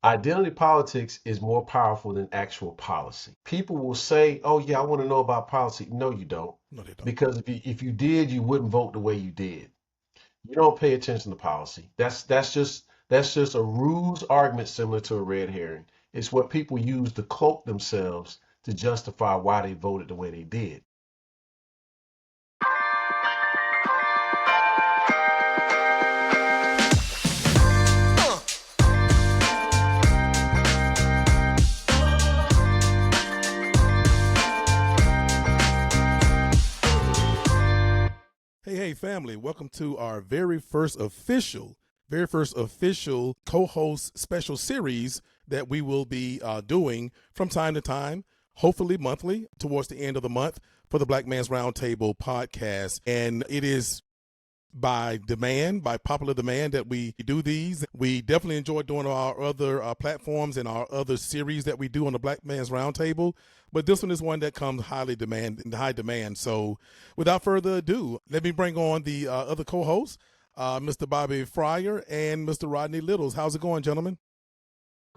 Identity politics is more powerful than actual policy. People will say, "Oh yeah, I want to know about policy." No, you don't, No, they don't. because if you did, you wouldn't vote the way you did. You don't pay attention to policy. That's just a ruse argument similar to a red herring. It's what people use to cloak themselves to justify why they voted the way they did. Hey, family, welcome to our very first official co-host special series that we will be doing from time to time, hopefully monthly, towards the end of the month for the Black Man's Roundtable podcast. And it is by popular demand that we do these. We definitely enjoy doing our other platforms and our other series that we do on the Black Man's Roundtable. But this one is one that comes in high demand. So without further ado, let me bring on the other co-hosts, Mr. Bobby Fryer and Mr. Rodney Littles. How's it going, gentlemen?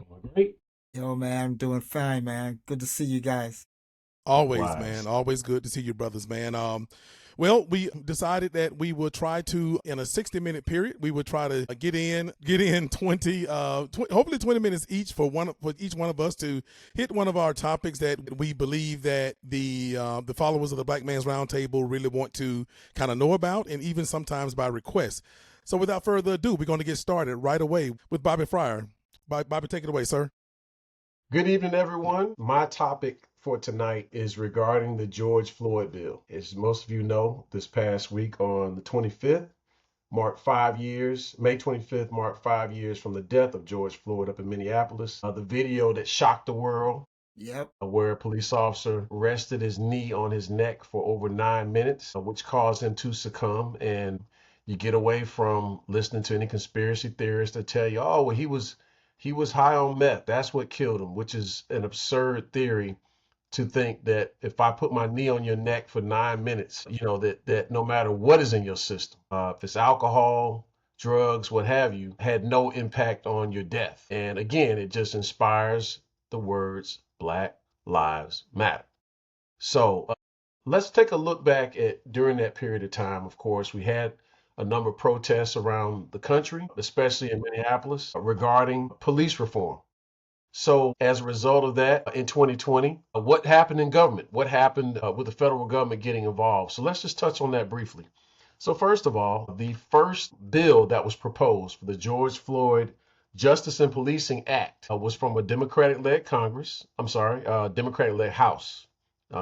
Going great. Yo, man, I'm doing fine, man. Good to see you guys. Always, man. Likewise. Always good to see you, brothers, man. Well, we decided that we would try to, in a 60-minute period, we would try to get in 20, hopefully 20 minutes each for each one of us to hit one of our topics that we believe that the followers of the Black Man's Roundtable really want to kind of know about, and even sometimes by request. So, without further ado, we're going to get started right away with Bobby Fryer. Bobby, take it away, sir. Good evening, everyone. My topic for tonight is regarding the George Floyd Bill. As most of you know, this past week on the 25th marked 5 years. May 25th marked 5 years from the death of George Floyd up in Minneapolis. The video that shocked the world, Yep. where a police officer rested his knee on his neck for over 9 minutes, which caused him to succumb. And you get away from listening to any conspiracy theorists that tell you, "Oh, well, he was high on meth. That's what killed him," which is an absurd theory to think that if I put my knee on your neck for 9 minutes, that no matter what is in your system, if it's alcohol, drugs, what have you, had no impact on your death. And again, it just inspires the words Black Lives Matter. So let's take a look back at during that period of time. Of course, we had a number of protests around the country, especially in Minneapolis, regarding police reform. So, as a result of that, in 2020, what happened in government? What happened with the federal government getting involved? So, let's just touch on that briefly. So, first of all, the first bill that was proposed for the George Floyd Justice and Policing Act was from a Democratic-led Congress. I'm sorry, Democratic-led House.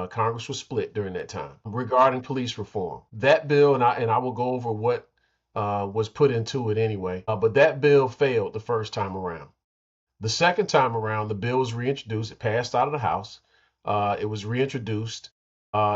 Congress was split during that time regarding police reform. That bill, and I will go over what was put into it anyway, but that bill failed the first time around. The second time around, the bill was reintroduced. It passed out of the House. It was reintroduced,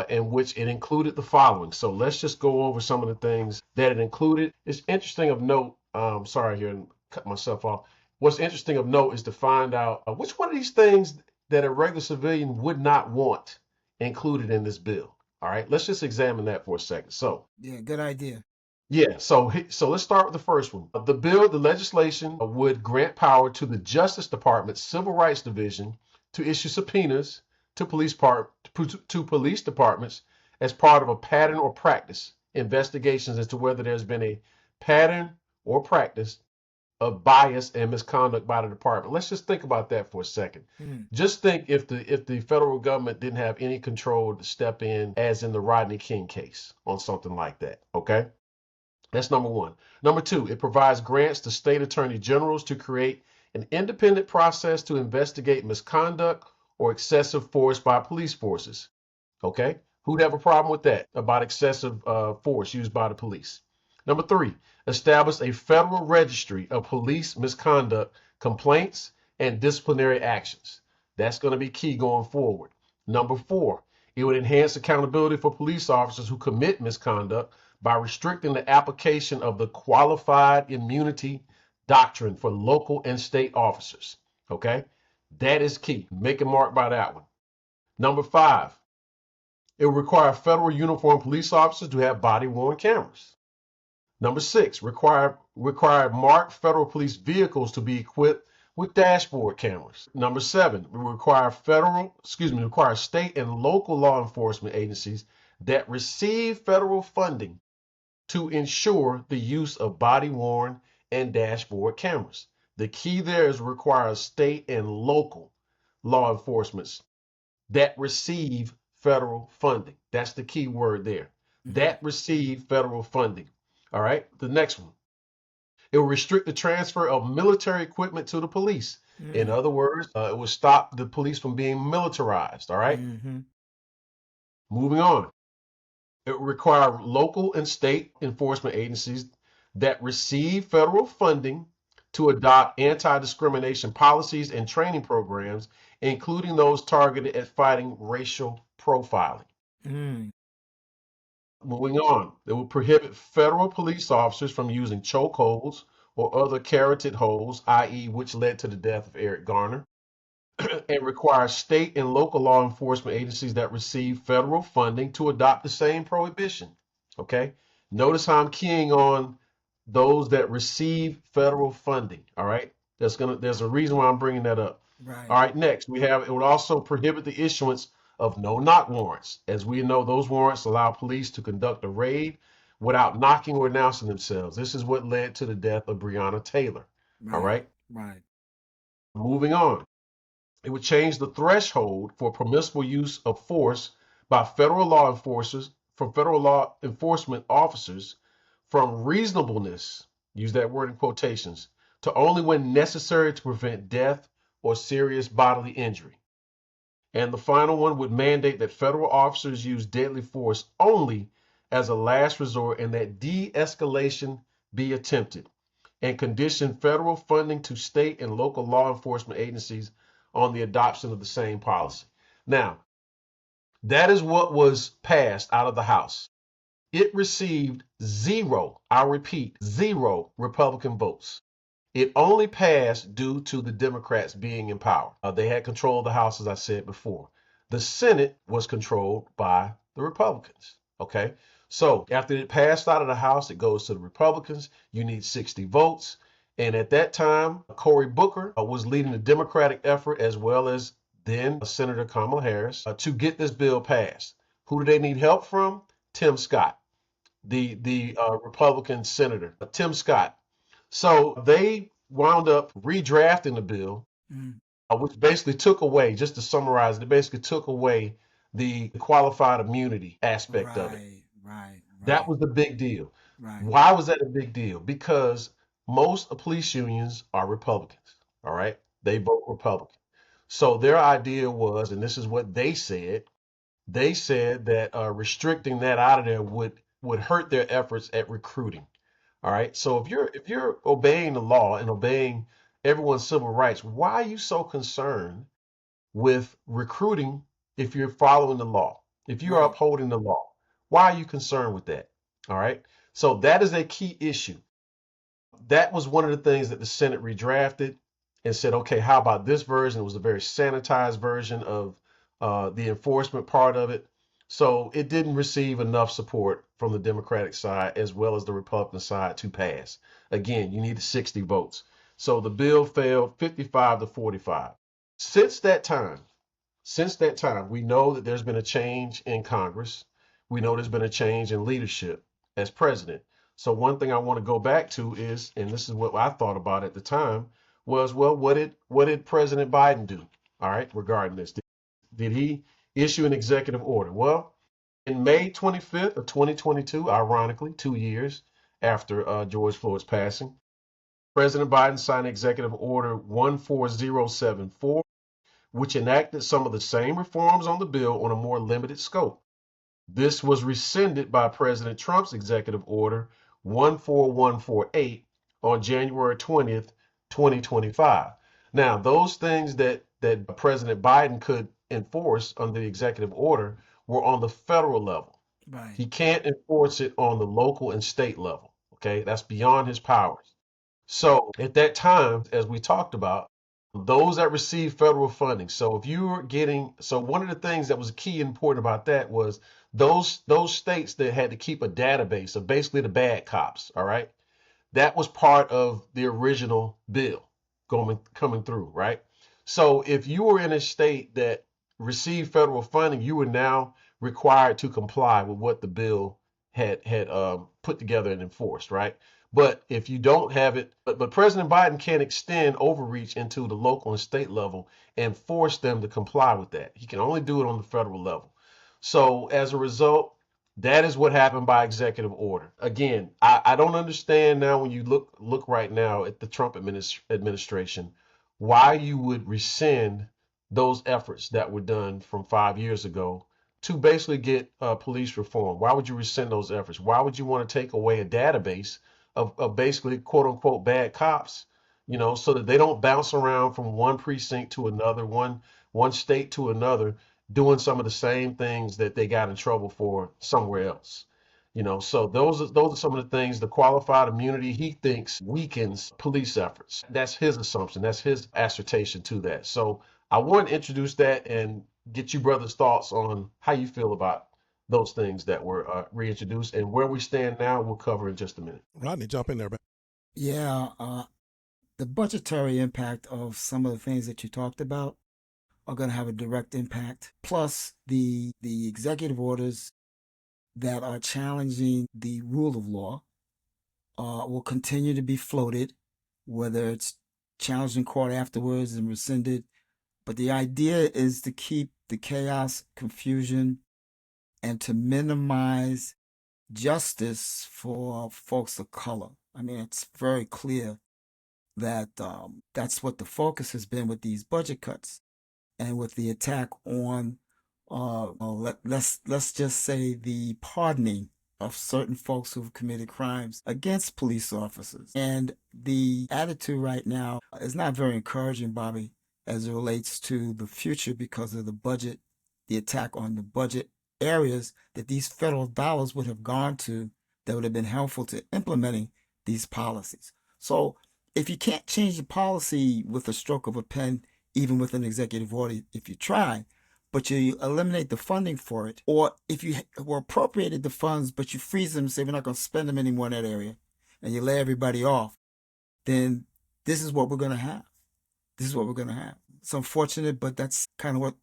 in which it included the following. So let's just go over some of the things that it included. It's interesting of note. Sorry here, and cut myself off. What's interesting of note is to find out which one of these things that a regular civilian would not want included in this bill. All right, let's just examine that for a second. So, Yeah, good idea. yeah, so let's start with the first one. The legislation would grant power to the Justice Department's Civil Rights Division to issue subpoenas to police departments as part of a pattern or practice investigations as to whether there's been a pattern or practice of bias and misconduct by the department. Let's just think about that for a second. Hmm. Just think if the federal government didn't have any control to step in, as in the Rodney King case, on something like that. Okay. That's number one. Number two, it provides grants to state attorney generals to create an independent process to investigate misconduct or excessive force by police forces. Okay? Who'd have a problem with that about excessive force used by the police? Number three, establish a federal registry of police misconduct complaints and disciplinary actions. That's going to be key going forward. Number four, it would enhance accountability for police officers who commit misconduct by restricting the application of the qualified immunity doctrine for local and state officers. Okay, that is key. Make a mark by that one. Number five, it will require federal uniformed police officers to have body worn cameras. Number six, require marked federal police vehicles to be equipped with dashboard cameras. Number 7, we require state and local law enforcement agencies that receive federal funding to ensure the use of body-worn and dashboard cameras. The key there is require state and local law enforcements that receive federal funding. That's the key word there. Mm-hmm. That receive federal funding. All right. The next one. It will restrict the transfer of military equipment to the police. In other words, it will stop the police from being militarized. All right. Mm-hmm. Moving on. It will require local and state enforcement agencies that receive federal funding to adopt anti-discrimination policies and training programs, including those targeted at fighting racial profiling. Mm. Moving on, it will prohibit federal police officers from using chokeholds or other carotid holds, i.e., which led to the death of Eric Garner, and requires state and local law enforcement agencies that receive federal funding to adopt the same prohibition. Okay? Notice how I'm keying on those that receive federal funding. All right? There's a reason why I'm bringing that up. Right. All right, next it would also prohibit the issuance of no-knock warrants. As we know, those warrants allow police to conduct a raid without knocking or announcing themselves. This is what led to the death of Breonna Taylor. All right? Right. Moving on. It would change the threshold for permissible use of force by federal law enforcement officers from reasonableness, use that word in quotations, to only when necessary to prevent death or serious bodily injury. And the final one would mandate that federal officers use deadly force only as a last resort and that de-escalation be attempted, and condition federal funding to state and local law enforcement agencies on the adoption of the same policy. Now, that is what was passed out of the House. It received 0, I repeat, 0 Republican votes. It only passed due to the Democrats being in power. They had control of the House, as I said before. The Senate was controlled by the Republicans. Okay, so after it passed out of the House, it goes to the Republicans. You need 60 votes. And at that time, Cory Booker was leading the Democratic effort, as well as then Senator Kamala Harris, to get this bill passed. Who do they need help from? Tim Scott, the Republican senator, Tim Scott. So they wound up redrafting the bill, which basically took away, just to summarize, it basically took away the qualified immunity aspect of it. Right. That was the big deal. Right. Why was that a big deal? Because most police unions are Republicans. All right. They vote Republican. So their idea was, and this is what they said that restricting that out of there would hurt their efforts at recruiting. All right. So if you're obeying the law and obeying everyone's civil rights, why are you so concerned with recruiting if you're following the law? If you're Right. upholding the law, why are you concerned with that? All right. So that is a key issue. That was one of the things that the Senate redrafted and said, okay, how about this version? It was a very sanitized version of the enforcement part of it. So it didn't receive enough support from the Democratic side as well as the Republican side to pass. Again, you need 60 votes. So the bill failed 55 to 45. Since that time, we know that there's been a change in Congress. We know there's been a change in leadership as president. So one thing I want to go back to is, and this is what I thought about at the time, was, well, what did President Biden do? All right, regarding this. Did he issue an executive order? Well, in May 25th of 2022, ironically, 2 years after George Floyd's passing, President Biden signed Executive Order 14074, which enacted some of the same reforms on the bill on a more limited scope. This was rescinded by President Trump's Executive Order 14148 on January 20th, 2025. Now, those things that President Biden could enforce under the executive order were on the federal level. Right. He can't enforce it on the local and state level. Okay, that's beyond his powers. So at that time, as we talked about, those that receive federal funding. So if you were so one of the things that was key and important about that was those states that had to keep a database of basically the bad cops. All right, that was part of the original bill. coming through, right? So if you were in a state that received federal funding, you were now required to comply with what the bill had put together and enforced, right? But if you don't have it, but President Biden can extend overreach into the local and state level and force them to comply with that. He can only do it on the federal level. So as a result, that is what happened by executive order. Again, I don't understand now when you look right now at the Trump administration, why you would rescind those efforts that were done from 5 years ago to basically get police reform. Why would you rescind those efforts? Why would you want to take away a database of basically quote unquote bad cops, so that they don't bounce around from one precinct to another, one state to another, doing some of the same things that they got in trouble for somewhere else. So those are some of the things. The qualified immunity he thinks weakens police efforts. That's his assumption. That's his assertion to that. So I want to introduce that and get you brothers' thoughts on how you feel about those things that were reintroduced and where we stand now. We'll cover in just a minute. Rodney, jump in there, man. Yeah, the budgetary impact of some of the things that you talked about are going to have a direct impact. Plus, the executive orders that are challenging the rule of law will continue to be floated, whether it's challenged in court afterwards and rescinded. But the idea is to keep the chaos, confusion, and to minimize justice for folks of color. I mean, it's very clear that that's what the focus has been with these budget cuts and with the attack on, let's just say, the pardoning of certain folks who've committed crimes against police officers. And the attitude right now is not very encouraging, Bobby, as it relates to the future because of the budget, the attack on the budget areas that these federal dollars would have gone to that would have been helpful to implementing these policies. So if you can't change the policy with a stroke of a pen, even with an executive order, if you try, but you eliminate the funding for it, or if you were appropriated the funds, but you freeze them and say we're not going to spend them anymore in that area, and you lay everybody off, then this is what we're going to have. This is what we're going to have. It's unfortunate, but that's kind of what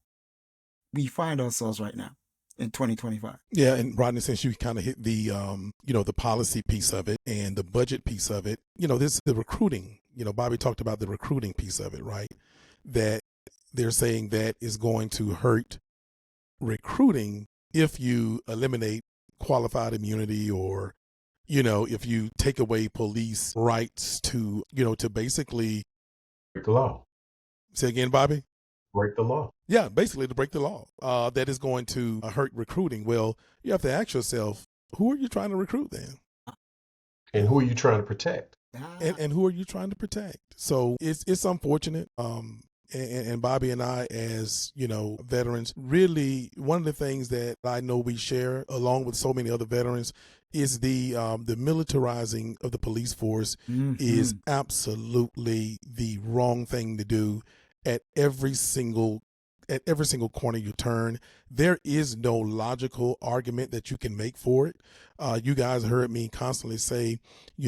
we find ourselves right now in 2025. Yeah, and Rodney, since you kind of hit the the policy piece of it and the budget piece of it, this the recruiting. Bobby talked about the recruiting piece of it, right? That they're saying that is going to hurt recruiting if you eliminate qualified immunity, or if you take away police rights to to basically Break the law. say again, Bobby. Break the law. Yeah, basically to break the law. That is going to hurt recruiting. Well, you have to ask yourself, who are you trying to recruit then? And who are you trying to protect? And who are you trying to protect? So it's unfortunate. And Bobby and I, as veterans, really one of the things that I know we share along with so many other veterans is the militarizing of the police force is absolutely the wrong thing to do at every single corner you turn. There is no logical argument that you can make for it. You guys heard me constantly say,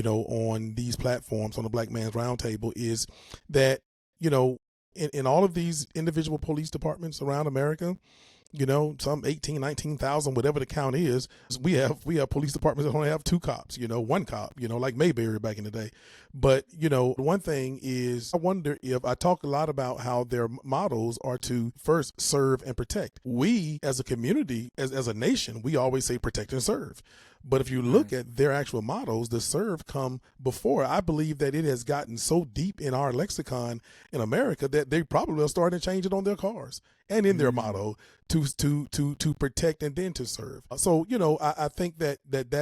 on these platforms, on the Black Man's Roundtable, is that, in all of these individual police departments around America, some 18, 19,000, whatever the count is, we have police departments that only have two cops, one cop, like Mayberry back in the day. But, one thing is, I wonder if I talk a lot about how their mottos are to first serve and protect. We as a community, as a nation, we always say protect and serve. But if you look at their actual mottos, the serve come before. I believe that it has gotten so deep in our lexicon in America that they probably are starting to change it on their cars and in their motto to protect and then to serve. So, I think that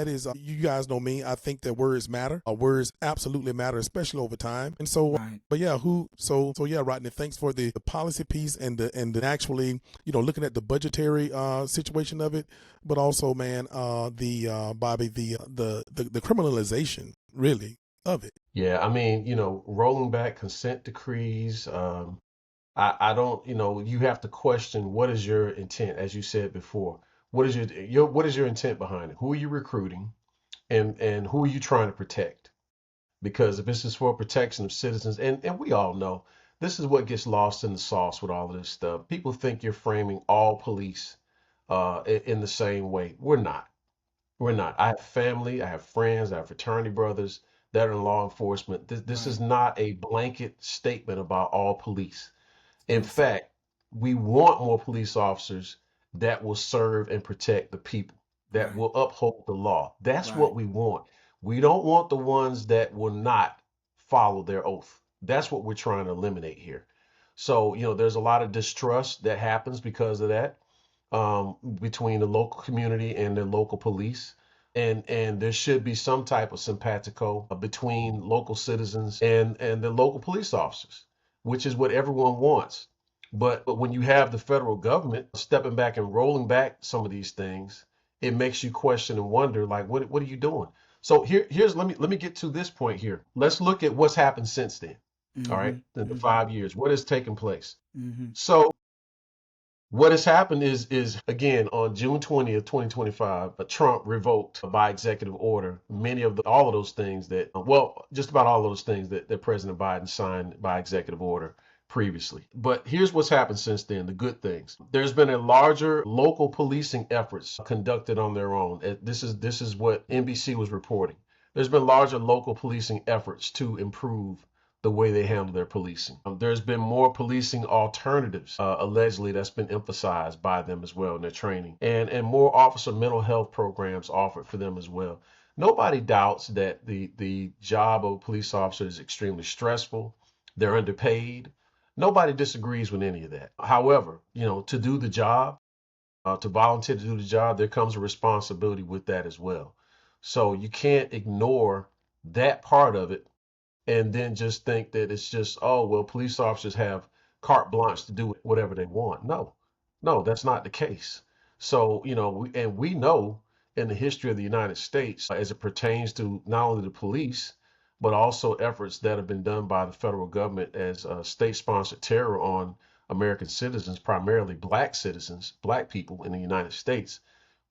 is, you guys know me, I think that words matter. Words absolutely matter, especially over time. And so, but yeah, Rodney, thanks for the policy piece and the actually, looking at the budgetary situation of it, but also, man, Bobby, the criminalization really of it. Yeah, I mean, rolling back consent decrees. I don't, you have to question what is your intent, as you said before. What is your intent behind it? Who are you recruiting, and who are you trying to protect? because if this is for protection of citizens, and we all know this is what gets lost in the sauce with all of this stuff. People think you're framing all police in the same way. We're not. We're not. I have family, I have friends, I have fraternity brothers that are in law enforcement. This is Right. not a blanket statement about all police. In Exactly. fact, we want more police officers that will serve and protect the people, that Right. will uphold the law. That's Right. what we want. We don't want the ones that will not follow their oath. That's what we're trying to eliminate here. So, there's a lot of distrust that happens because of that, between the local community and the local police. And there should be some type of simpatico between local citizens and the local police officers, which is what everyone wants. But when you have the federal government stepping back and rolling back some of these things, it makes you question and wonder, like, what are you doing? So here's let me get to this point here. Let's look at what's happened since then. All right, Mm-hmm. in the Mm-hmm. 5 years, what has taken place? Mm-hmm. So what has happened is again on June 20th, 2025, Trump revoked by executive order many of all of those things that, well, just about all those things that President Biden signed by executive order previously. But here's what's happened since then, the good things. There's been a larger local policing efforts conducted on their own. This is what NBC was reporting. There's been larger local policing efforts to improve the way they handle their policing. There's been more policing alternatives, allegedly, that's been emphasized by them as well in their training, and more officer mental health programs offered for them as well. Nobody doubts that the job of a police officer is extremely stressful. They're underpaid. Nobody disagrees with any of that. However, to do the job, to volunteer to do the job, there comes a responsibility with that as well. So you can't ignore that part of it and then just think that it's just, oh, well, police officers have carte blanche to do whatever they want. No, no, that's not the case. So, we know in the history of the United States, as it pertains to not only the police, but also efforts that have been done by the federal government as state-sponsored terror on American citizens, primarily black citizens, black people in the United States.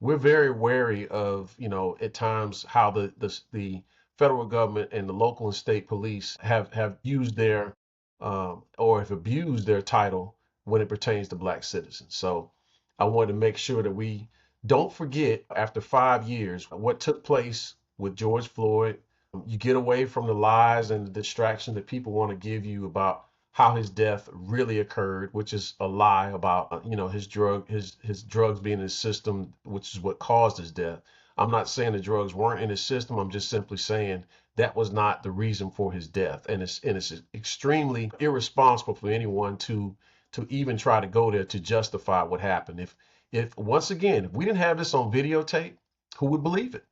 We're very wary of, at times how the federal government and the local and state police have used their or have abused their title when it pertains to black citizens. So I wanted to make sure that we don't forget, after 5 years, what took place with George Floyd. You get away from the lies and the distraction that people want to give you about how his death really occurred, which is a lie about his drugs being in his system, which is what caused his death. I'm not saying the drugs weren't in his system. I'm just simply saying that was not the reason for his death, and it's extremely irresponsible for anyone to even try to go there to justify what happened. If once again, if we didn't have this on videotape, who would believe it?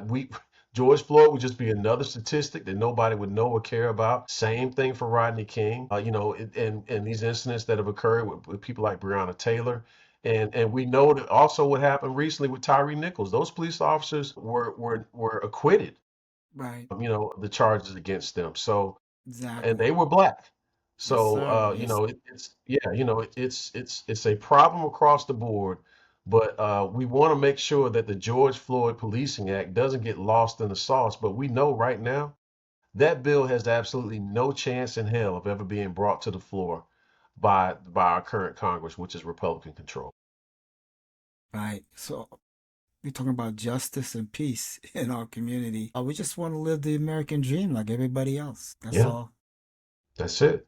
We George Floyd would just be another statistic that nobody would know or care about. Same thing for Rodney King, and these incidents that have occurred with people like Breonna Taylor. And we know that also what happened recently with Tyree Nichols. Those police officers were acquitted, Right. the charges against them. So, and Exactly. they were black. Yes, So, sir. Yes. it's yeah, it's a problem across the board. But we want to make sure that the George Floyd Policing Act doesn't get lost in the sauce. But we know right now that bill has absolutely no chance in hell of ever being brought to the floor by our current Congress, which is Republican control. Right. So we're talking about justice and peace in our community. We just want to live the American dream like everybody else. That's Yeah, all. that's it.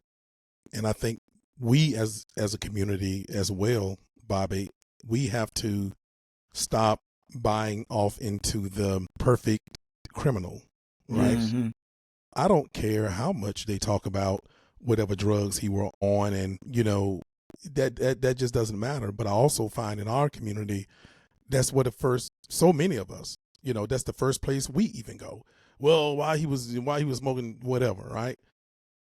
And I think we as a community as well, Bobby, we have to stop buying off into the perfect criminal, right? Yes. Mm-hmm. I don't care how much they talk about whatever drugs he were on, and that just doesn't matter. But I also find in our community, that's what so many of us, that's the first place we even go. Well, why he was smoking whatever, right?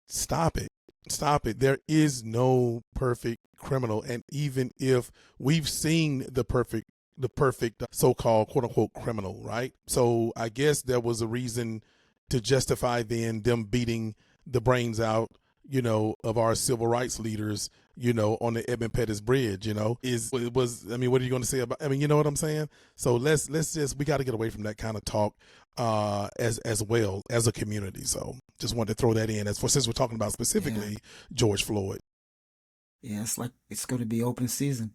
Stop it. Stop it. There is no perfect criminal. And even if we've seen the perfect so-called quote unquote criminal, right? So I guess there was a reason to justify then them beating the brains out, of our civil rights leaders, on the Edmund Pettus Bridge, I mean, what are you going to say about, I mean, you know what I'm saying? So let's just, we got to get away from that kind of talk, as well as a community. So just wanted to throw that in since we're talking about specifically George Floyd. Yeah, it's going to be open season.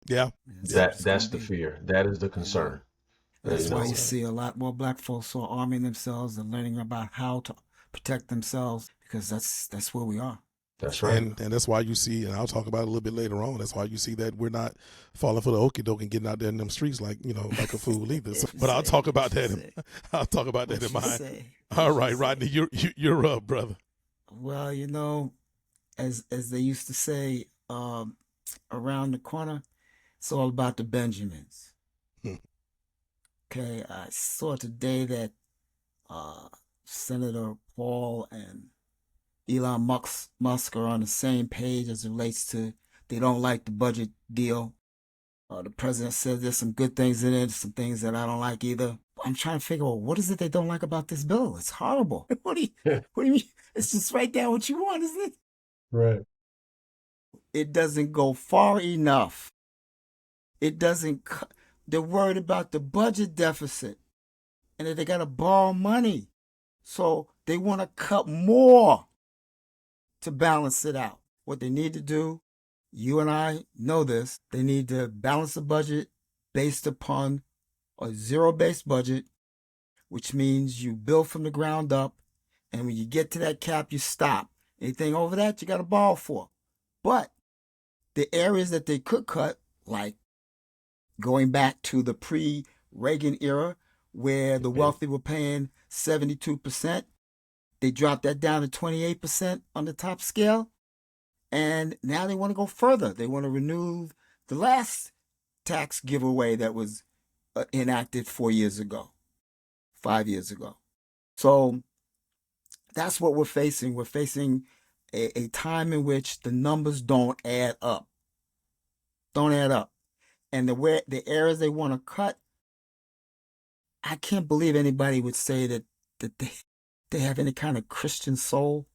Yeah. That's the fear. That is the concern. That's why you see a lot more black folks who are arming themselves and learning about how to protect themselves, because that's where we are. That's right. And that's why you see, and I'll talk about it a little bit later on, that's why you see that we're not falling for the okie doke and getting out there in them streets like a fool either. So, but I'll talk about that. I'll talk about that in mine. All right, Rodney, you're up, brother. Well, as they used to say, around the corner, it's all about the Benjamins. Okay, I saw today that Senator Paul and Elon Musk are on the same page as it relates to they don't like the budget deal. The president said there's some good things in it, some things that I don't like either. I'm trying to figure out what is it they don't like about this bill. It's horrible. What do you mean? It's just right down what you want, isn't it? Right. It doesn't go far enough. It doesn't. They're worried about the budget deficit and that they got to borrow money. So they want to cut more to balance it out. What they need to do, you and I know this, they need to balance the budget based upon a zero-based budget, which means you build from the ground up, and when you get to that cap, you stop. Anything over that, you got to borrow for. But the areas that they could cut, like going back to the pre-Reagan era, where the wealthy were paying 72%, they dropped that down to 28% on the top scale. And now they want to go further. They want to renew the last tax giveaway that was enacted 5 years ago. So that's what we're facing. We're facing a time in which the numbers don't add up. And the areas they want to cut, I can't believe anybody would say that they have any kind of Christian soul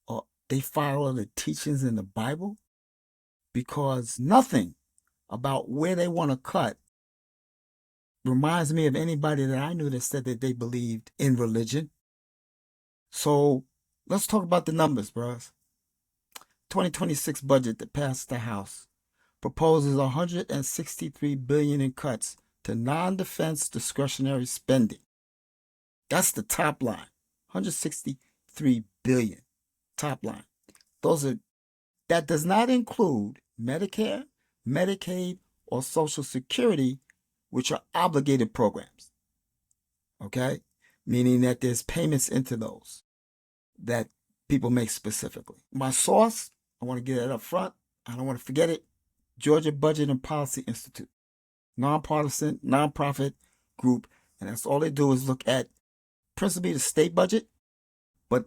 or they follow the teachings in the Bible, because nothing about where they want to cut reminds me of anybody that I knew that said that they believed in religion. So let's talk about the numbers, bros. 2026 budget that passed the House proposes $163 billion in cuts to non-defense discretionary spending. That's the top line. $163 billion. Top line. That does not include Medicare, Medicaid, or Social Security, which are obligated programs. Okay? Meaning that there's payments into those that people make specifically. My source, I want to get it up front. I don't want to forget it. Georgia Budget and Policy Institute. Nonpartisan, nonprofit group. And that's all they do is look at principally the state budget, but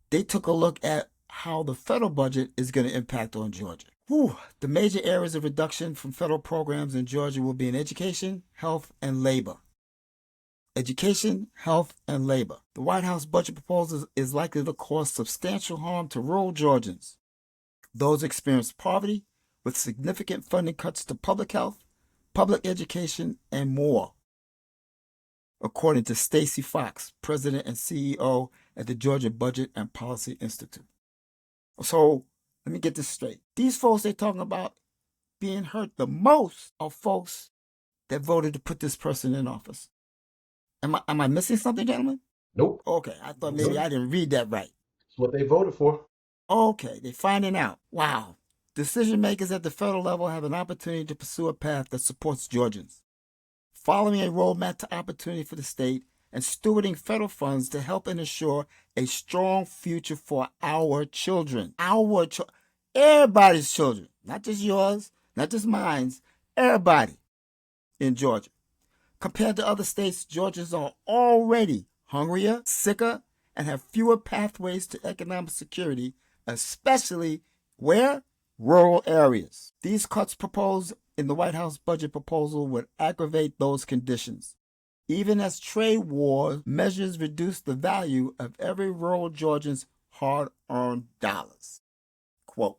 they took a look at how the federal budget is going to impact on Georgia. The major areas of reduction from federal programs in Georgia will be in education, health, and labor. Education, health, and labor. The White House budget proposal is likely to cause substantial harm to rural Georgians, those experience poverty, with significant funding cuts to public health, public education, and more, according to Stacy Fox, President and CEO at the Georgia Budget and Policy Institute. So let me get this straight. These folks they're talking about being hurt the most are folks that voted to put this person in office. Am I missing something, gentlemen? Nope. Okay, I thought maybe I didn't read that right. That's what they voted for. Okay, they're finding out. Wow. Decision makers at the federal level have an opportunity to pursue a path that supports Georgians, following a roadmap to opportunity for the state and stewarding federal funds to help and ensure a strong future for our children. Everybody's children, not just yours, not just mine, everybody in Georgia. Compared to other states, Georgians are already hungrier, sicker, and have fewer pathways to economic security, especially where? Rural areas. These cuts proposed in the White House budget proposal would aggravate those conditions, even as trade war measures reduce the value of every rural Georgian's hard-earned dollars. Quote.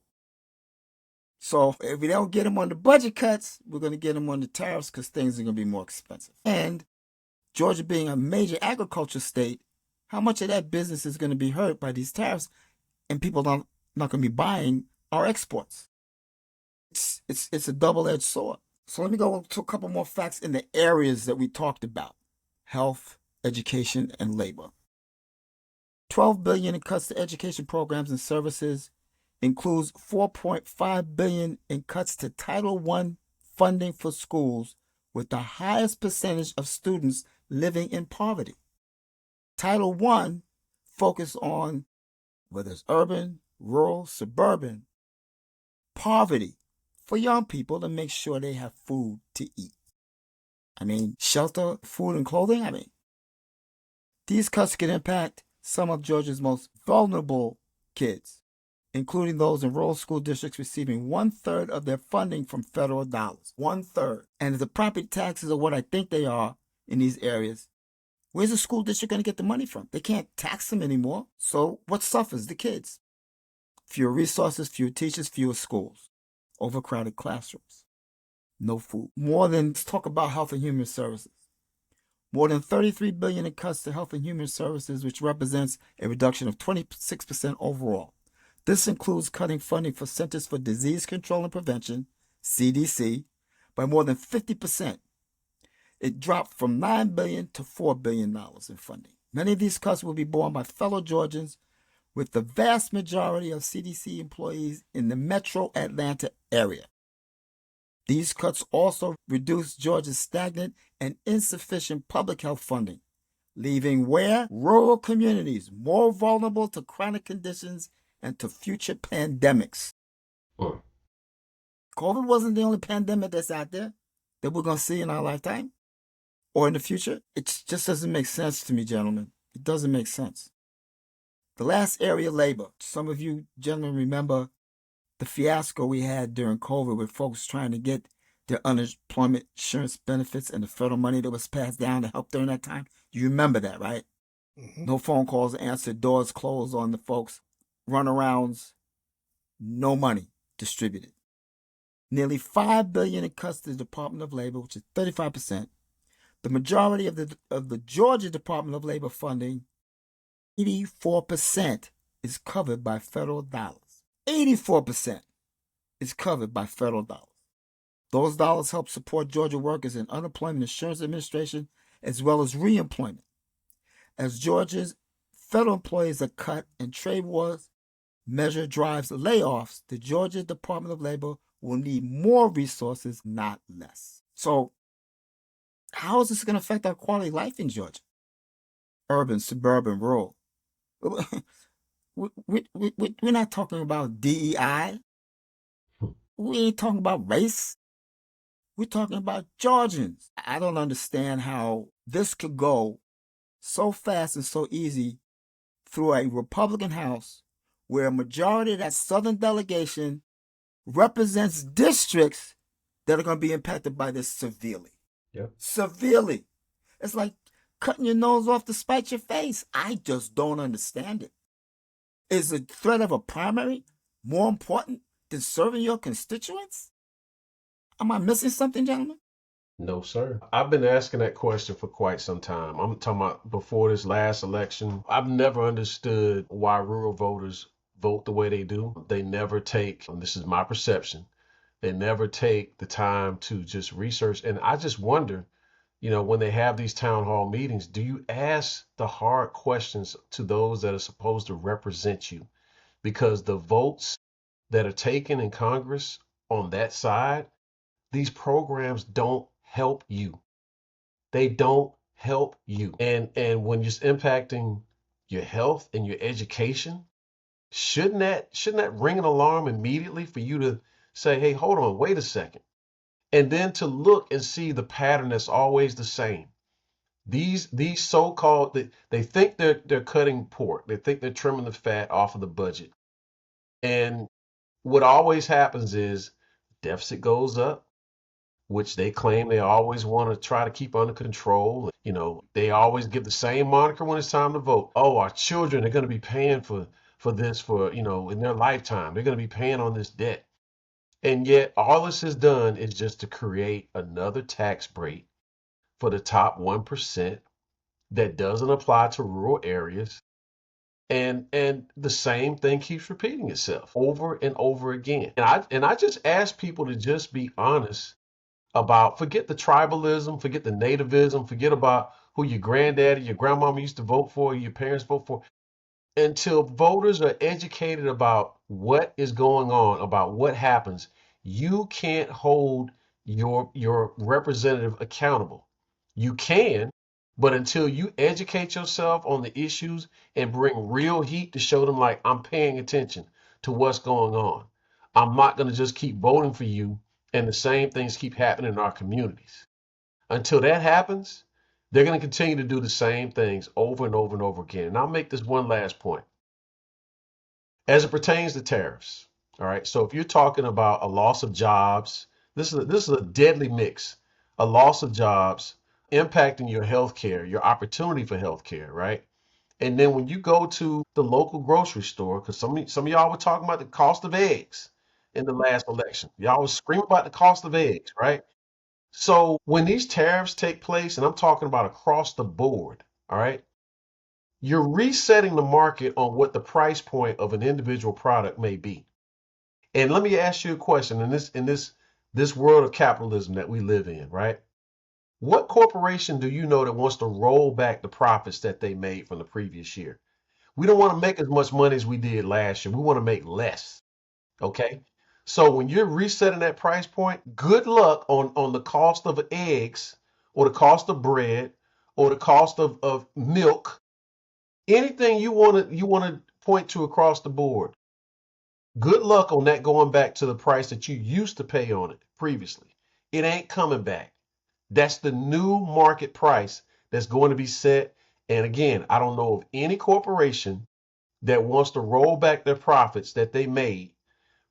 So if we don't get them on the budget cuts, we're going to get them on the tariffs because things are going to be more expensive. And Georgia being a major agriculture state, how much of that business is going to be hurt by these tariffs, and people not going to be buying our exports? It's a double-edged sword. So let me go to a couple more facts in the areas that we talked about: health, education, and labor. $12 billion in cuts to education programs and services includes $4.5 billion in cuts to Title I funding for schools with the highest percentage of students living in poverty. Title I focus on whether it's urban, rural, suburban, poverty for young people to make sure they have food to eat. Shelter, food, and clothing. These cuts can impact some of Georgia's most vulnerable kids, including those in rural school districts receiving 1/3 of their funding from federal dollars. 1/3. And if the property taxes are what I think they are in these areas, where's the school district going to get the money from? They can't tax them anymore. So what suffers? The kids. Fewer resources, fewer teachers, fewer schools, overcrowded classrooms, no food. Let's talk about health and human services. More than $33 billion in cuts to health and human services, which represents a reduction of 26% overall. This includes cutting funding for Centers for Disease Control and Prevention, CDC, by more than 50%. It dropped from $9 billion to $4 billion in funding. Many of these cuts will be borne by fellow Georgians, with the vast majority of CDC employees in the metro Atlanta area. These cuts also reduce Georgia's stagnant and insufficient public health funding, leaving where? Rural communities more vulnerable to chronic conditions and to future pandemics. COVID wasn't the only pandemic that's out there that we're going to see in our lifetime or in the future. It just doesn't make sense to me, gentlemen. It doesn't make sense. The last area, labor. Some of you gentlemen remember the fiasco we had during COVID with folks trying to get their unemployment insurance benefits and the federal money that was passed down to help during that time. You remember that, right? Mm-hmm. No phone calls answered, doors closed on the folks, runarounds, no money distributed. Nearly $5 billion in cuts to the Department of Labor, which is 35%. The majority of the Georgia Department of Labor funding, 84%, is covered by federal dollars. 84% is covered by federal dollars. Those dollars help support Georgia workers in Unemployment Insurance Administration as well as reemployment. As Georgia's federal employees are cut and trade wars measure drives layoffs, the Georgia Department of Labor will need more resources, not less. So how is this going to affect our quality of life in Georgia? Urban, suburban, rural. We're not talking about DEI. We ain't talking about race. We're talking about Georgians. I don't understand how this could go so fast and so easy through a Republican House where a majority of that Southern delegation represents districts that are going to be impacted by this severely. Yep. Severely. It's like cutting your nose off to spite your face. I just don't understand it. Is the threat of a primary more important than serving your constituents? Am I missing something, gentlemen? No, sir. I've been asking that question for quite some time. I'm talking about before this last election. I've never understood why rural voters vote the way they do. They never take, and this is my perception, they never take the time to just research. And I just wonder, when they have these town hall meetings, do you ask the hard questions to those that are supposed to represent you? Because the votes that are taken in Congress on that side, these programs don't help you. They don't help you. And when it's impacting your health and your education, shouldn't that ring an alarm immediately for you to say, hey, hold on, wait a second. And then to look and see the pattern that's always the same. These so-called, they think they're cutting pork. They think they're trimming the fat off of the budget. And what always happens is deficit goes up, which they claim they always want to try to keep under control. They always give the same moniker when it's time to vote. Oh, our children are going to be paying for for this for, in their lifetime. They're going to be paying on this debt. And yet all this has done is just to create another tax break for the top 1% that doesn't apply to rural areas. And the same thing keeps repeating itself over and over again. And I just ask people to just be honest about, forget the tribalism, forget the nativism, forget about who your granddaddy, your grandmama used to vote for, your parents vote for, until voters are educated about what is going on, about what happens. You can't hold your representative accountable. You can, but until you educate yourself on the issues and bring real heat to show them, like, I'm paying attention to what's going on. I'm not going to just keep voting for you and the same things keep happening in our communities. Until that happens, they're going to continue to do the same things over and over and over again. And I'll make this one last point as it pertains to tariffs. All right. So if you're talking about a loss of jobs, this is a deadly mix. A loss of jobs impacting your health care, your opportunity for health care, right? And then when you go to the local grocery store, because some of y'all were talking about the cost of eggs in the last election. Y'all was screaming about the cost of eggs, right? So when these tariffs take place, and I'm talking about across the board, all right, you're resetting the market on what the price point of an individual product may be. And let me ask you a question in this world of capitalism that we live in, right? What corporation do you know that wants to roll back the profits that they made from the previous year? We don't want to make as much money as we did last year. We want to make less. Okay. So when you're resetting that price point, good luck on the cost of eggs or the cost of bread or the cost of milk. Anything you want to point to across the board. Good luck on that going back to the price that you used to pay on it previously. It ain't coming back. That's the new market price that's going to be set. And again, I don't know of any corporation that wants to roll back their profits that they made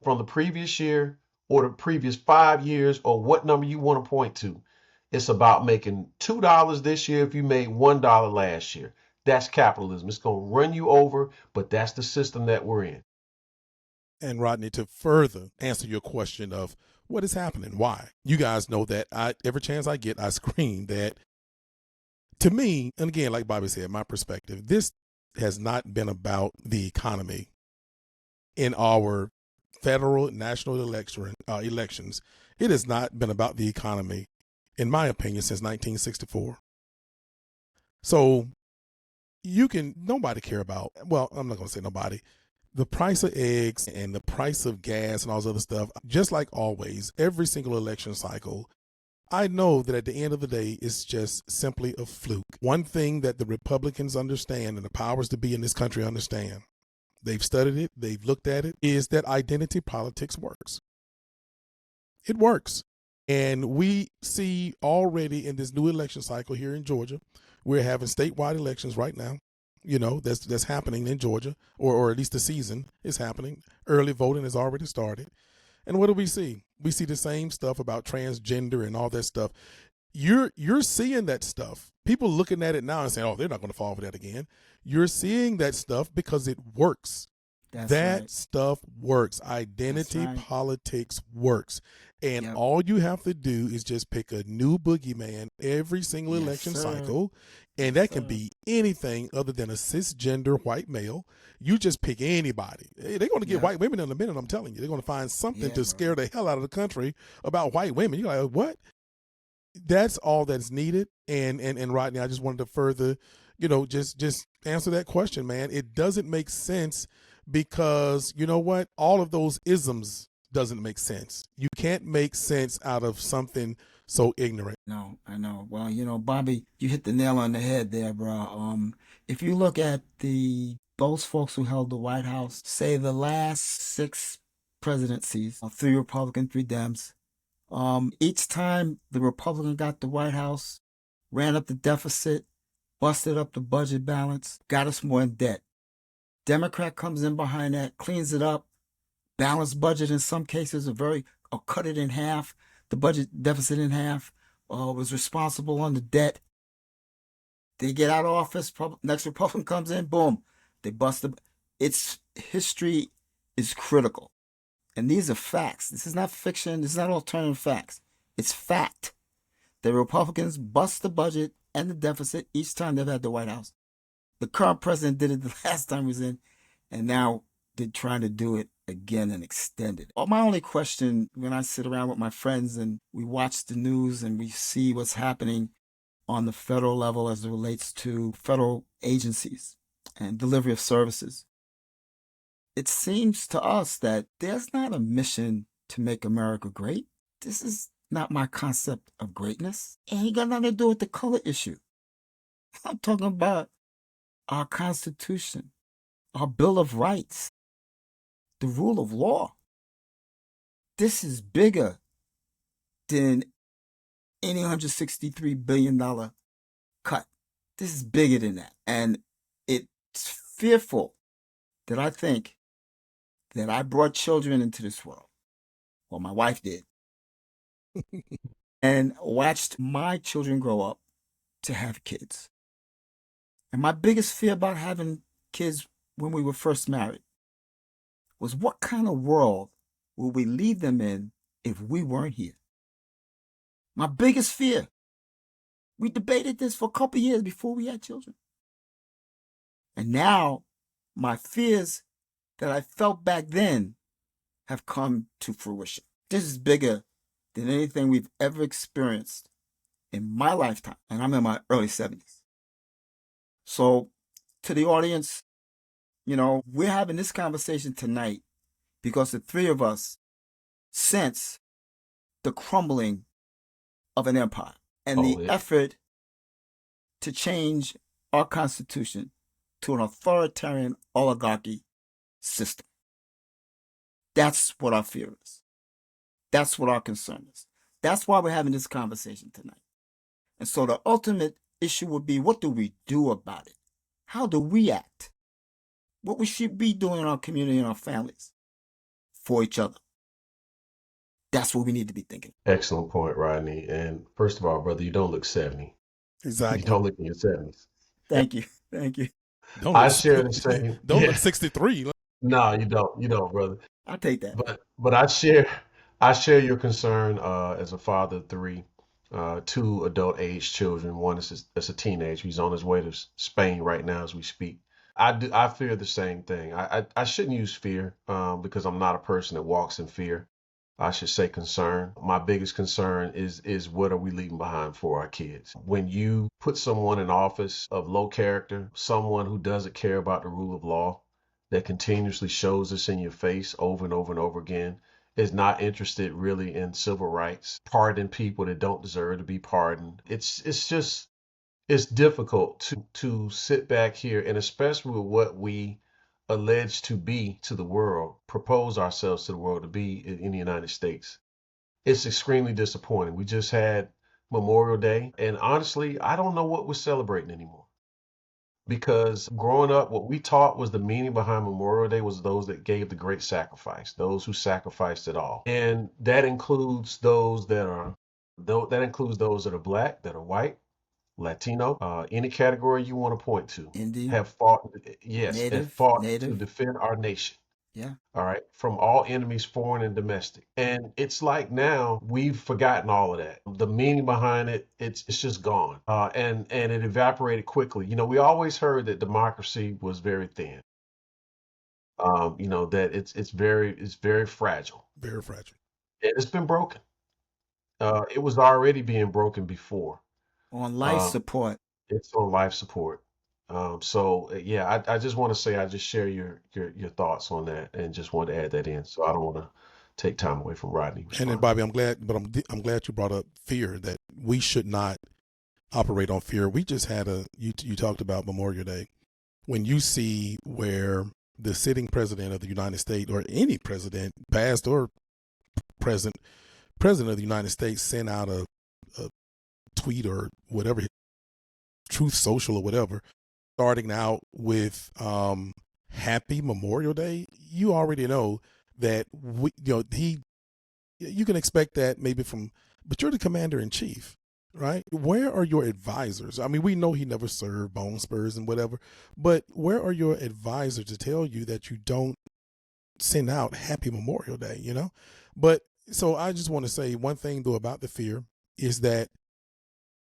from the previous year or the previous 5 years or what number you want to point to. It's about making $2 this year if you made $1 last year. That's capitalism. It's going to run you over, but that's the system that we're in. And Rodney, to further answer your question of what is happening, why, you guys know that every chance I get, I scream that, to me, and again, like Bobby said, my perspective, this has not been about the economy in our federal national elections. It has not been about the economy, in my opinion, since 1964. So nobody care about, well, I'm not going to say nobody, the price of eggs and the price of gas and all this other stuff. Just like always, every single election cycle, I know that at the end of the day, it's just simply a fluke. One thing that the Republicans understand and the powers to be in this country understand, they've studied it, they've looked at it, is that identity politics works. It works. And we see already in this new election cycle here in Georgia, we're having statewide elections right now. That's happening in Georgia, or at least the season is happening. Early voting has already started. And what do we see? We see the same stuff about transgender and all that stuff. You're seeing that stuff. People looking at it now and saying, oh, they're not going to fall for that again. You're seeing that stuff because it works. That stuff works. Identity politics works. And all you have to do is just pick a new boogeyman every single election cycle. And that can be anything other than a cisgender white male. You just pick anybody. They're going to get white women in a minute, I'm telling you. They're going to find something to scare the hell out of the country about white women. You're like, what? That's all that's needed. And Rodney, I just wanted to further, just answer that question, man. It doesn't make sense because, you know what? All of those isms doesn't make sense. You can't make sense out of something so ignorant. No, I know. Well, Bobby, you hit the nail on the head there, bro. If you look at those folks who held the White House, say the last 6 presidencies, 3 Republican, 3 Dems, each time the Republican got the White House, ran up the deficit, busted up the budget balance, got us more in debt. Democrat comes in behind that, cleans it up, balanced budget in some cases, or cut it in half, the budget deficit in half, was responsible on the debt. They get out of office, next Republican comes in, boom, they bust the. its history is critical. And these are facts. This is not fiction. This is not alternative facts. It's fact. The Republicans bust the budget and the deficit each time they've had the White House. The current president did it the last time he was in, and now they're trying to do it again and extend it. My only question when I sit around with my friends and we watch the news and we see what's happening on the federal level as it relates to federal agencies and delivery of services, it seems to us that there's not a mission to make America great. This is not my concept of greatness. And it got nothing to do with the color issue. I'm talking about our Constitution, our Bill of Rights, the rule of law. This is bigger than any $163 billion cut. This is bigger than that. And it's fearful that I think that I brought children into this world. Well, my wife did. And watched my children grow up to have kids. And my biggest fear about having kids when we were first married was what kind of world would we leave them in if we weren't here? My biggest fear. We debated this for a couple of years before we had children. And now my fears that I felt back then have come to fruition. This is bigger than anything we've ever experienced in my lifetime. And I'm in my early 70s. So to the audience, we're having this conversation tonight because the three of us sense the crumbling of an empire and the effort to change our Constitution to an authoritarian oligarchy system. That's what our fear is. That's what our concern is. That's why we're having this conversation tonight. And so the ultimate issue would be, what do we do about it? How do we act? What we should be doing in our community and our families for each other. That's what we need to be thinking. Excellent point, Rodney. And first of all, brother, you don't look 70. Exactly. You don't look in your 70s. Thank you. Thank you. I share the same. Don't look 63. No, you don't. You don't, brother. I'll take that. But I share your concern as a father of three, two adult age children. One is a teenager. He's on his way to Spain right now as we speak. I fear the same thing. I shouldn't use fear because I'm not a person that walks in fear. I should say concern. My biggest concern is what are we leaving behind for our kids? When you put someone in office of low character, someone who doesn't care about the rule of law, that continuously shows this in your face over and over and over again, is not interested really in civil rights, pardon people that don't deserve to be pardoned. It's difficult to sit back here, and especially with what we allege to be to the world, propose ourselves to the world to be in the United States. It's extremely disappointing. We just had Memorial Day, and honestly, I don't know what we're celebrating anymore. Because growing up, what we taught was the meaning behind Memorial Day was those that gave the great sacrifice, those who sacrificed it all. And that includes those that are black, that are white, Latino, any category you want to point to, Indian, have fought, Native, have fought to defend our nation. Yeah. All right. From all enemies, foreign and domestic. And it's like now we've forgotten all of that. The meaning behind it, it's just gone. And it evaporated quickly. We always heard that democracy was very thin. That it's very fragile. Very fragile. And it's been broken. It was already being broken before. On life support. It's on life support. I just want to say I just share your thoughts on that, and just want to add that in. So I don't want to take time away from Rodney. And then Bobby, I'm glad you brought up fear, that we should not operate on fear. We just had you talked about Memorial Day. When you see where the sitting president of the United States, or any president, past or present, president of the United States, sent out a tweet or whatever, Truth Social or whatever, starting out with Happy Memorial Day, you already know that you can expect that maybe but you're the commander in chief. right? Where are your advisors? I mean, we know he never served bone spurs and whatever, but where are your advisors to tell you that you don't send out Happy Memorial Day, you know? But so I just want to say one thing though about the fear is that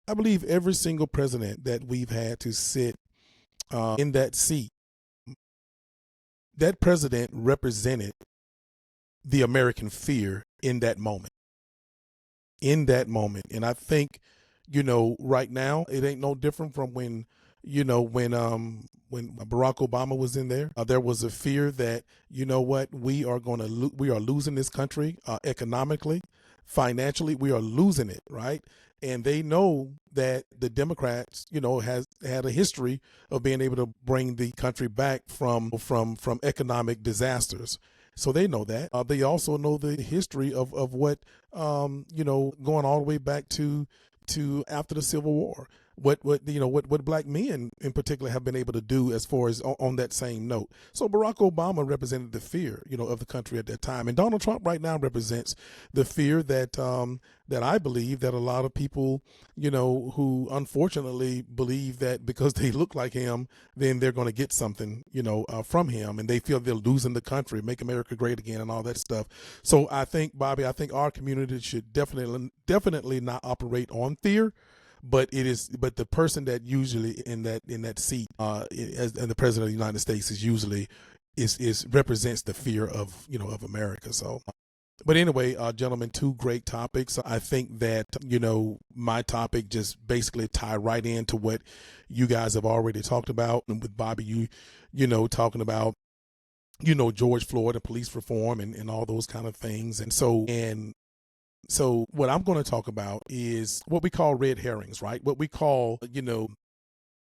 I believe every single president that we've had to sit in that seat, that president represented the American fear in that moment. In that moment. And I think, you know, right now it ain't no different from when, you know, when Barack Obama was in there. There was a fear that, you know what, we are losing this country economically, financially. We are losing it, right? And they know that the Democrats, you know, has had a history of being able to bring the country back from economic disasters. So they know that. They also know the history of what, you know, going all the way back to after the Civil War. What black men in particular have been able to do as far as on that same note. So Barack Obama represented the fear, you know, of the country at that time, and Donald Trump right now represents the fear that that I believe that a lot of people, you know, who unfortunately believe that because they look like him, then they're going to get something, you know, from him, and they feel they're losing the country, make America great again, and all that stuff. So I think, Bobby, our community should definitely not operate on fear. But the person that usually in that seat as the president of the United States is usually is represents the fear of, you know, of America. So, but anyway, gentlemen, two great topics. I think that, you know, my topic just basically tie right into what you guys have already talked about, and with Bobby, you know, talking about, you know, George Floyd and police reform and all those kind of things, So what I'm going to talk about is what we call red herrings, right? What we call, you know,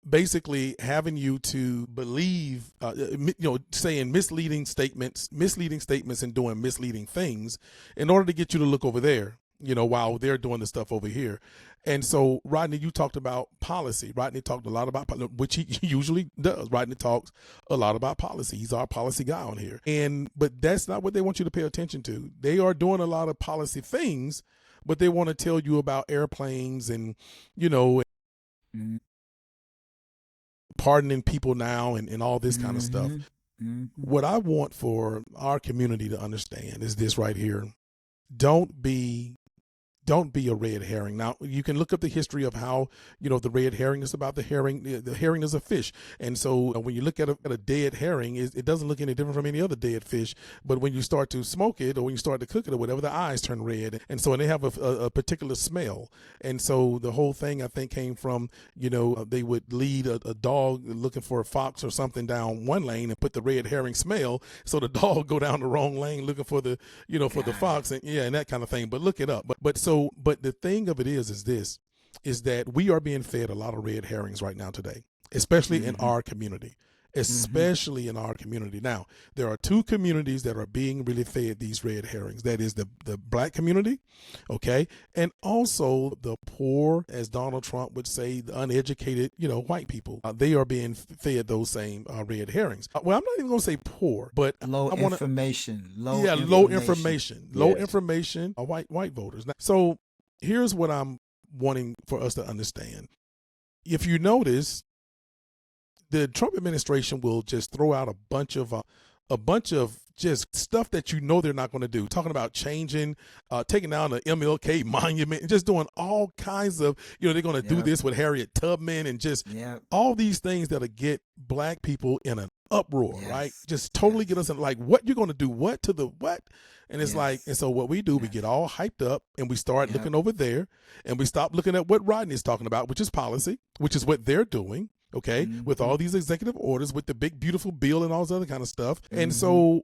basically having you to believe, you know, saying misleading statements and doing misleading things in order to get you to look over there, you know, while they're doing the stuff over here. And so, Rodney, you talked about policy. Rodney talked a lot about, which he usually does. Rodney talks a lot about policy. He's our policy guy on here. But that's not what they want you to pay attention to. They are doing a lot of policy things, but they want to tell you about airplanes and, you know, pardoning people now and all this kind of stuff. What I want for our community to understand is this right here. Don't be a red herring. Now, you can look up the history of how, you know, the red herring is about the herring. The herring is a fish. And so when you look at a dead herring, it doesn't look any different from any other dead fish. But when you start to smoke it or when you start to cook it or whatever, the eyes turn red. And so, and they have a particular smell. And so the whole thing, I think, came from, you know, they would lead a dog looking for a fox or something down one lane and put the red herring smell. So the dog go down the wrong lane looking for the, you know, for the fox and that kind of thing. But look it up. But the thing of it is that we are being fed a lot of red herrings right now today, especially in our community, in our community. Now, there are two communities that are being really fed these red herrings. That is the black community, okay, and also the poor, as Donald Trump would say, the uneducated, you know, white people. They are being fed those same red herrings. Well, I'm not even going to say poor, but low information, white voters. Now, so here's what I'm wanting for us to understand. If you notice, the Trump administration will just throw out a bunch of just stuff that you know they're not going to do. Talking about changing, taking down the MLK monument, and just doing all kinds of, you know, they're going to do this with Harriet Tubman and just all these things that'll get black people in an uproar, right? Just totally get us in, like, what you're going to do, what to the what? And it's like, and so what we do, we get all hyped up and we start looking over there and we stop looking at what Rodney's talking about, which is policy, which is what they're doing. Okay, with all these executive orders, with the big beautiful bill and all this other kind of stuff, and so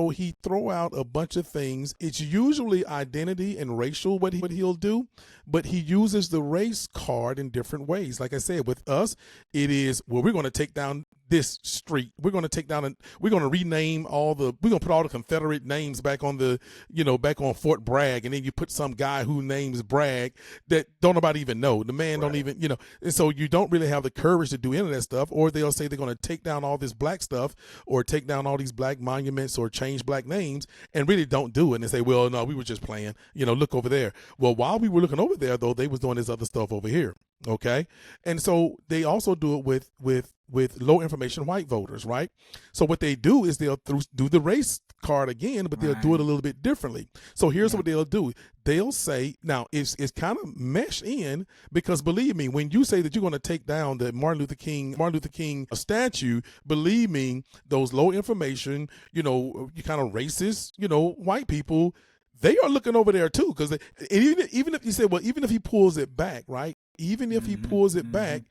he throw out a bunch of things. It's usually identity and racial what he'll do, but he uses the race card in different ways. Like I said, with us, it is, well, we're going to take down this street. We're going to take down and we're going to rename we're going to put all the Confederate names back on back on Fort Bragg. And then you put some guy who names Bragg that don't nobody even know. The man don't even, and so you don't really have the courage to do any of that stuff. Or they'll say they're going to take down all this black stuff or take down all these black monuments or change black names and really don't do it. And they say, well, no, we were just playing, look over there. Well, while we were looking over there, though, they was doing this other stuff over here. Okay. And so they also do it with low information white voters, right? So what they do is they'll do the race card again, but they'll do it a little bit differently. So here's what they'll do. They'll say, now it's kind of meshed in, because believe me, when you say that you're going to take down the Martin Luther King statue, believe me, those low information, you kind of racist, white people, they are looking over there too. Because even if you say, well, even if he pulls it back, right? Even if he pulls it back,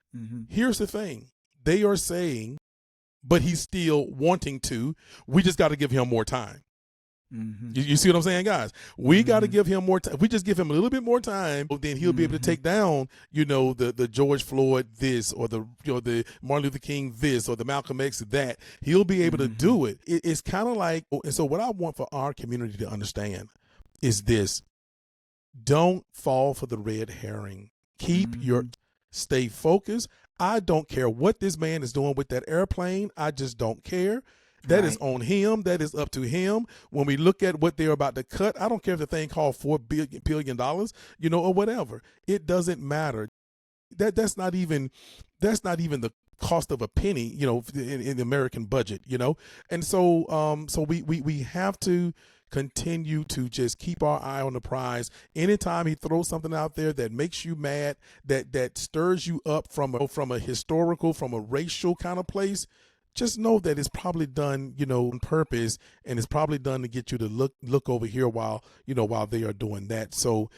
here's the thing. They are saying, but he's still wanting to. We just got to give him more time. You see what I'm saying, guys? We got to give him more time. We just give him a little bit more time, then he'll be able to take down, the George Floyd this, or the Martin Luther King this, or the Malcolm X that. He'll be able to do it. It's kind of like, and so what I want for our community to understand is this: don't fall for the red herring. Stay focused. I don't care what this man is doing with that airplane. I just don't care. That is on him. That is up to him. When we look at what they're about to cut, I don't care if the thing called $4 billion, or whatever. It doesn't matter. That's not even the cost of a penny, in the American budget, And so, we have to continue to just keep our eye on the prize. Anytime he throws something out there that makes you mad, that stirs you up from a historical, from a racial kind of place, just know that it's probably done, on purpose, and it's probably done to get you to look over here while they are doing that. So,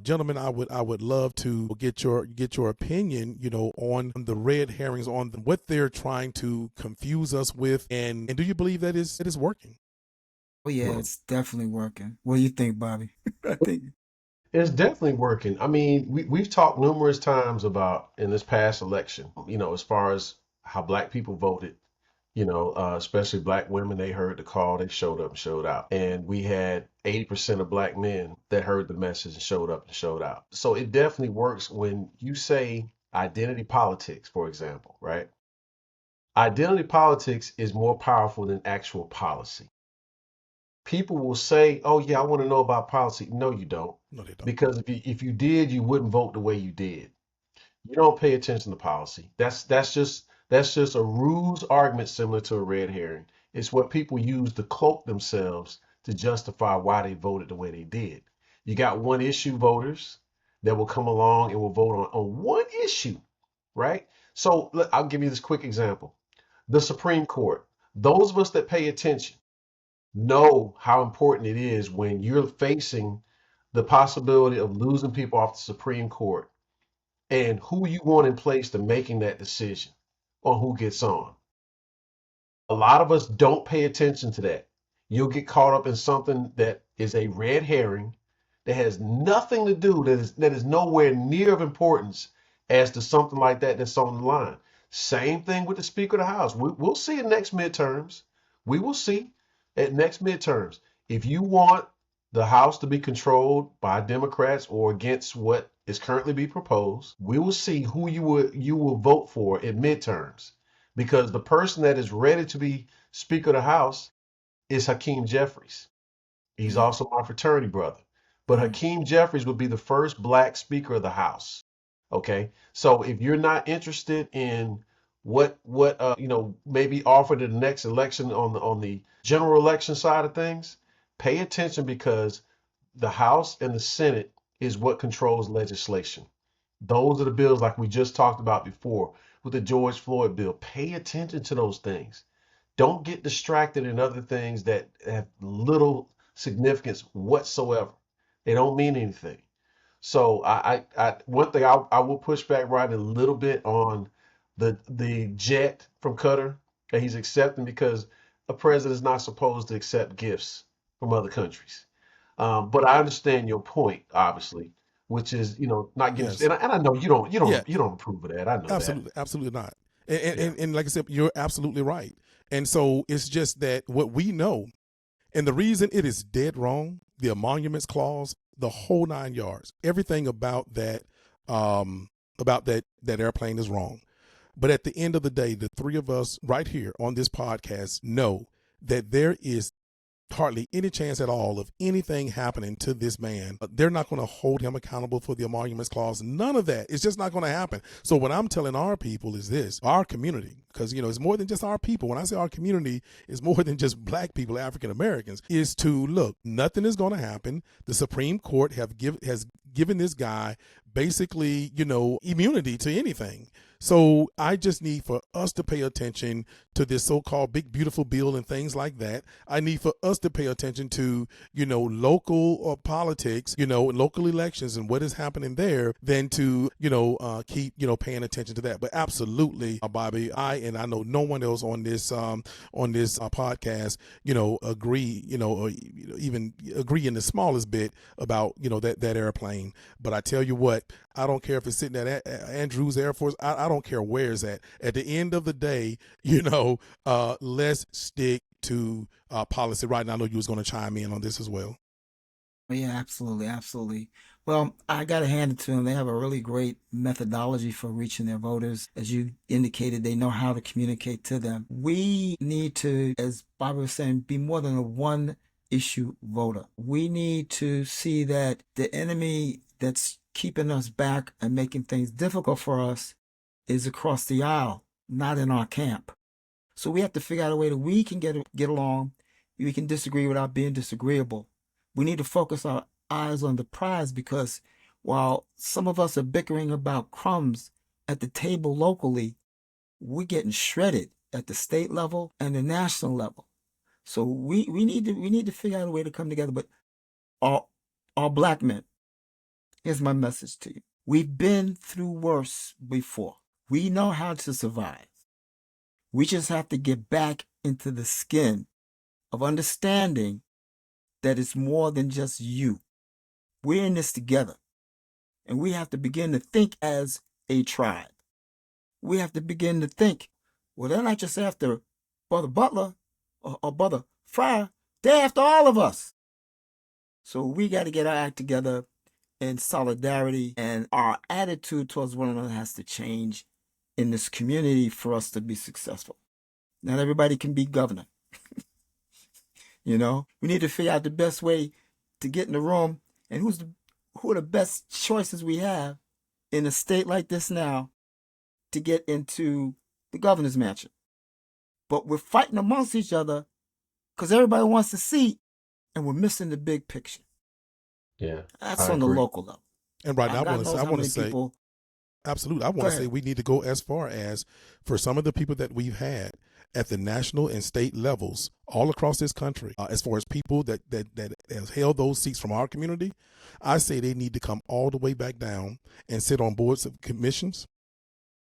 gentlemen, I would love to get your opinion, on the red herrings, on what they're trying to confuse us with, and do you believe that it is working? Oh yeah, it's definitely working. What do you think, Bobby? I think It's definitely working. I mean, we've talked numerous times about in this past election, as far as how black people voted, especially black women. They heard the call, they showed up and showed out. And we had 80% of black men that heard the message and showed up and showed out. So it definitely works when you say identity politics, for example, right? Identity politics is more powerful than actual policy. People will say, "Oh yeah, I want to know about policy." No, you don't. No, they don't. Because if you did, you wouldn't vote the way you did. You don't pay attention to policy. That's just a ruse argument similar to a red herring. It's what people use to cloak themselves to justify why they voted the way they did. You got one issue voters that will come along and will vote on one issue, right? So I'll give you this quick example. The Supreme Court. Those of us that pay attention know how important it is when you're facing the possibility of losing people off the Supreme Court and who you want in place to making that decision on who gets on. A lot of us don't pay attention to that. You'll get caught up in something that is a red herring that has nothing to do, that is nowhere near of importance as to something like that that's on the line. Same thing with the Speaker of the House. We'll see in next midterms. We will see at next midterms. If you want the House to be controlled by Democrats or against what is currently being proposed, we will see who you will vote for at midterms. Because the person that is ready to be Speaker of the House is Hakeem Jeffries. He's also my fraternity brother. But Hakeem Jeffries would be the first black Speaker of the House. Okay, so if you're not interested in what maybe offered in the next election on the general election side of things, pay attention, because the House and the Senate is what controls legislation. Those are the bills like we just talked about before with the George Floyd Bill. Pay attention to those things. Don't get distracted in other things that have little significance whatsoever. They don't mean anything. So I one thing I will push back right a little bit on the jet from Qatar that he's accepting, because a president is not supposed to accept gifts from other countries. But I understand your point, obviously, which is not getting. Yes. And I know you don't Yeah. you don't approve of that. I know Absolutely not. And like I said, you're absolutely right. And so it's just that what we know, and the reason it is dead wrong, the emoluments clause, the whole 9 yards, everything about that airplane is wrong. But at the end of the day, the three of us right here on this podcast know that there is hardly any chance at all of anything happening to this man. They're not going to hold him accountable for the emoluments clause. None of that. It's just not going to happen. So what I'm telling our people is this, our community, because, it's more than just our people. When I say our community, it's more than just black people, African Americans, is to look, nothing is going to happen. The Supreme Court has given this guy basically, immunity to anything. So I just need for us to pay attention to this so-called big, beautiful bill and things like that. I need for us to pay attention to, local politics, local elections and what is happening there than to, keep, paying attention to that. But absolutely, Bobby, I know no one else on this podcast, agree, or even agree in the smallest bit about, that airplane. But I tell you what, I don't care if it's sitting at Andrews Air Force. I don't care where it's at. At the end of the day, let's stick to policy. Right now, I know you was going to chime in on this as well. Yeah, absolutely, absolutely. Well, I got to hand it to them. They have a really great methodology for reaching their voters. As you indicated, they know how to communicate to them. We need to, as Bobby was saying, be more than a one-issue voter. We need to see that the enemy that's keeping us back and making things difficult for us is across the aisle, not in our camp. So we have to figure out a way that we can get along. We can disagree without being disagreeable. We need to focus our eyes on the prize, because while some of us are bickering about crumbs at the table locally, we're getting shredded at the state level and the national level. So we need to figure out a way to come together. But all black men, here's my message to you. We've been through worse before. We know how to survive. We just have to get back into the skin of understanding that it's more than just you. We're in this together. And we have to begin to think as a tribe. We have to begin to think, well, they're not just after Brother Butler or Brother Fryer. They're after all of us. So we got to get our act together in solidarity, and our attitude towards one another has to change in this community for us to be successful. Not everybody can be governor. We need to figure out the best way to get in the room, and who are the best choices we have in a state like this now to get into the governor's mansion. But we're fighting amongst each other because everybody wants to see, and we're missing the big picture. Yeah, that's on the local level. And right now, I want to say, people, absolutely, I want to say we need to go as far as for some of the people that we've had at the national and state levels all across this country, as far as people that have held those seats from our community, I say they need to come all the way back down and sit on boards of commissions,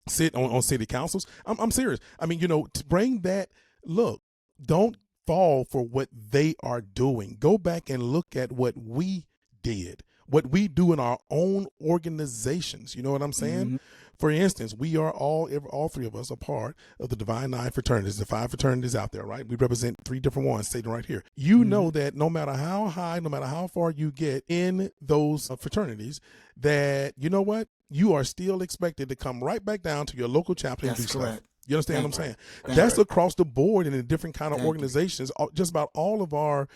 sit on city councils. I'm serious. I mean, to bring that, look, don't fall for what they are doing. Go back and look at what we did, what we do in our own organizations. You know what I'm saying? Mm-hmm. For instance, we are all three of us are part of the Divine Nine fraternities, the 5 fraternities out there, right? We represent 3 different ones sitting right here. You know that no matter how high, no matter how far you get in those fraternities, that, you know what? You are still expected to come right back down to your local chapter and do stuff. You understand what I'm saying? That's across the board in the different kind of organizations. Just about all of our,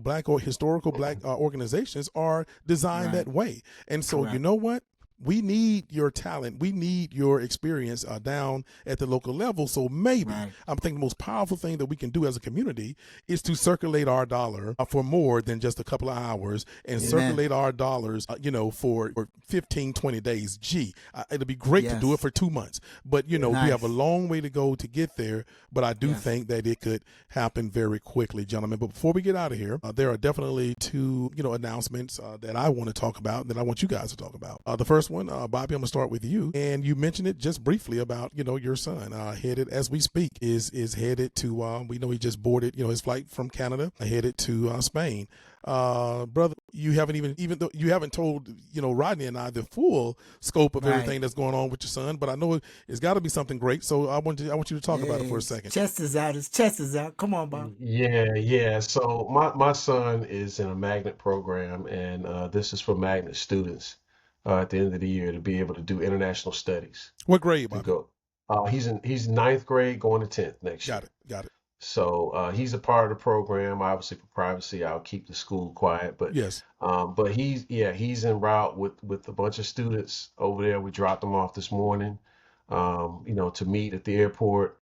black or historical black organizations are designed that way. And so, you know what? We need your talent. We need your experience down at the local level. So maybe I'm thinking the most powerful thing that we can do as a community is to circulate our dollar for more than just a couple of hours and circulate our dollars, for 15, 20 days. Gee, it'll be great to do it for 2 months. But, we have a long way to go to get there. But I do think that it could happen very quickly, gentlemen. But before we get out of here, there are definitely 2, announcements that I want to talk about that I want you guys to talk about. The first first one, Bobby, I'm gonna start with you. And you mentioned it just briefly about, your son headed as we speak is headed to. We know he just boarded, his flight from Canada, headed to Spain. Brother, you haven't even though you haven't told, Rodney and I the full scope of everything that's going on with your son, but I know it's got to be something great. So I want you to talk about it for a second. His chest is out. Come on, Bob. Yeah. So my son is in a magnet program, and this is for magnet students at the end of the year to be able to do international studies. What grade, To Bobby? go. He's ninth grade going to 10th next year. Got it. So he's a part of the program. Obviously, for privacy, I'll keep the school quiet. But yes, but he's en route with a bunch of students over there. We dropped them off this morning, to meet at the airport.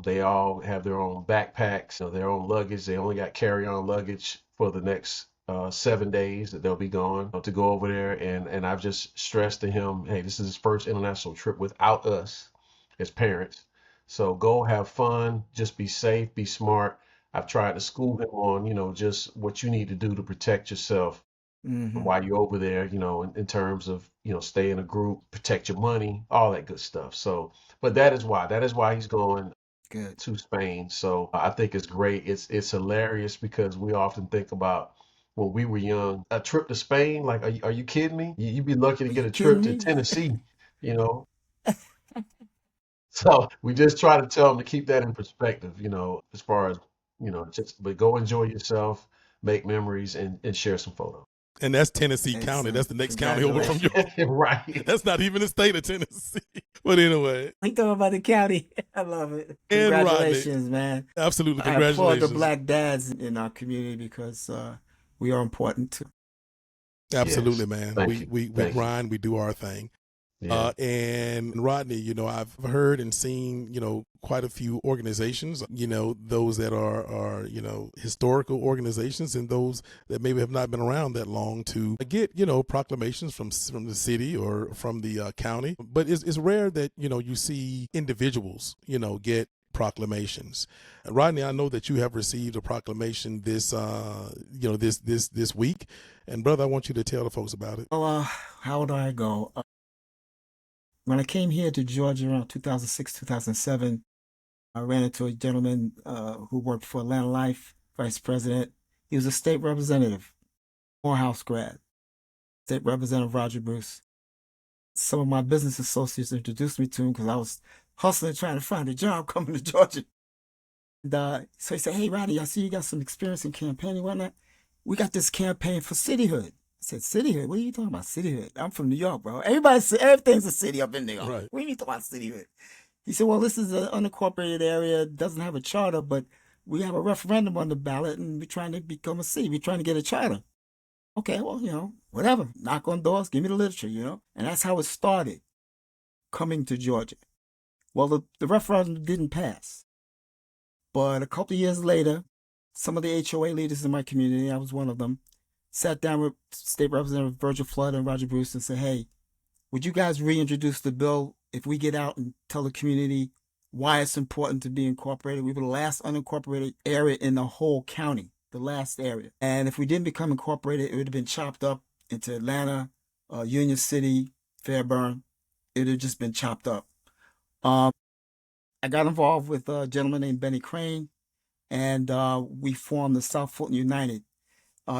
They all have their own backpacks, their own luggage. They only got carry-on luggage for the next 7 days that they'll be gone to go over there. And I've just stressed to him, hey, this is his first international trip without us as parents. So go have fun, just be safe, be smart. I've tried to school him on, just what you need to do to protect yourself while you're over there, in terms of, stay in a group, protect your money, all that good stuff. So, but that is why he's going to Spain. So I think it's great. It's hilarious because we often think about when we were young, a trip to Spain. Like, are you kidding me? You'd be lucky to get a trip to Tennessee, So we just try to tell them to keep that in perspective, as far as, but go enjoy yourself, make memories, and share some photos. And that's Tennessee County. That's the next county over from you. Right. That's not even the state of Tennessee. But anyway. We talking about the county. I love it. Congratulations, man. Absolutely. Congratulations. I applaud the black dads in our community because we are important too. Absolutely, man. We grind, we do our thing. Yeah. And Rodney, I've heard and seen, quite a few organizations, those that are, historical organizations and those that maybe have not been around that long to get, proclamations from the city or from the county. But it's rare that, you see individuals, get proclamations. Rodney, I know that you have received a proclamation this week. And brother, I want you to tell the folks about it. Well, how would I go? When I came here to Georgia around 2006, 2007, I ran into a gentleman who worked for Atlanta Life, vice president. He was a state representative, Morehouse grad, State Representative Roger Bruce. Some of my business associates introduced me to him because I was hustling, trying to find a job coming to Georgia. And, so he said, hey, Rodney, I see you got some experience in campaigning and whatnot. We got this campaign for cityhood. I said, cityhood? What are you talking about, cityhood? I'm from New York, bro. Everything's a city up in New York. Right. What are you talking about cityhood? He said, well, this is an unincorporated area, doesn't have a charter, but we have a referendum on the ballot, and we're trying to become a city. We're trying to get a charter. Okay, well, whatever. Knock on doors, give me the literature, And that's how it started, coming to Georgia. Well, the referendum didn't pass. But a couple of years later, some of the HOA leaders in my community, I was one of them, sat down with State Representative George Floyd and Roger Bruce and said, hey, would you guys reintroduce the bill if we get out and tell the community why it's important to be incorporated? We were the last unincorporated area in the whole county, the last area. And if we didn't become incorporated, it would have been chopped up into Atlanta, Union City, Fairburn. It would have just been chopped up. I got involved with a gentleman named Benny Crane, and we formed the South Fulton United